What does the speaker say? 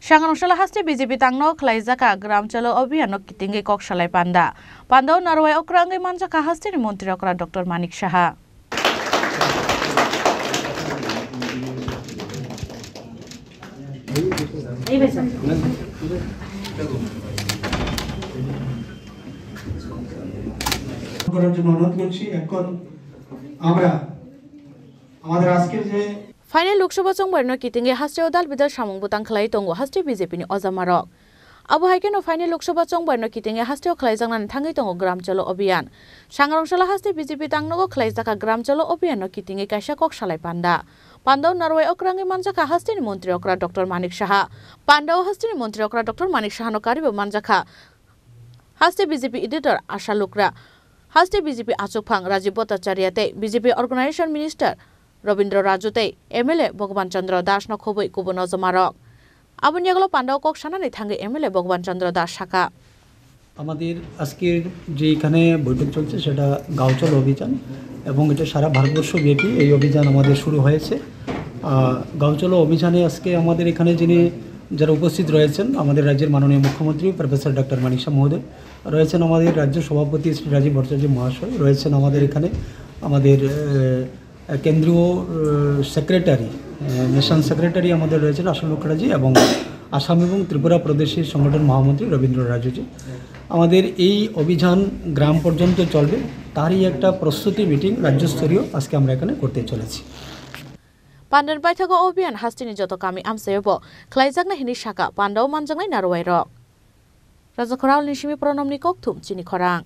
Sangrongshal haste BJP tangno khlaijaka gram chalo abhiyan kitinge kok salai panda. Pandao narwai okrange manjaka haste ni mantri okra Dr. Manik Saha. Final Loksaha chongbarno kitinge haste odal bidal samung butang khlai tongo haste BJP ni ojamarok. Abo haikeno final Loksaha chongbarno kitinge haste khlaijaknani thangai tongo gram chalo abhiyan. Sangrongshal haste BJP tangnogo khlaijaka gram chalo abhiyan kitinge kaisa kok salai panda. Pandao narwai okrange manjaka haste ni mantri okra Dr. Manik Saha. Pandao haste ni mantri okra Dr. Manik Saha no karibo manjaka haste BJP editor Asha Lukra. Haste BJP Achukphang Rajiv Bhattacharya BJP Organization Minister Robindra Raju MLA Bhagwan Chandra Das no khoboi kubun ojamarok. Abon yaglo Pandao kok sanani thange MLA Bhagwan Chandra Das Shaka. আমাদের আজকের যে এখানে বৈঠক চলছে সেটা গাঁওচল অভিযান এবং এটা সারা ভারতবর্ষ ব্যাপী এই অভিযান আমাদের শুরু হয়েছে। গাঁওচল অভিযানে আজকে আমাদের এখানে যিনি যারা উপস্থিত রয়েছেন আমাদের রাজ্যের মাননীয় মুখ্যমন্ত্রী প্রফেসর ডক্টর মানিক শাহ মহোদয় রয়েছেন, আমাদের রাজ্য সভাপতি শ্রী রাজীব ভট্টাচার্য মহাশয় রয়েছেন, আমাদের এখানে আমাদের কেন্দ্রীয় সেক্রেটারি নেশন সেক্রেটারি আমাদের রয়েছেন আশা লুকরাজি এবং আসাম এবং ত্রিপুরা প্রদেশের সংগঠন মহামন্ত্রী রবীন্দ্র রাজুজি। আমাদের এই অভিযান গ্রাম পর্যন্ত চলবে, তারই একটা প্রস্তুতি মিটিং রাজ্যস্তরীয় আজকে আমরা এখানে করতে চলেছি। Pandan baithago obhiyan hastini joto kami amsayobo khlaijakna hini shaka Pandao manjangnai narwai rok. Raja Khoral Nishimi Pronomni Kokthum Chini Khorang.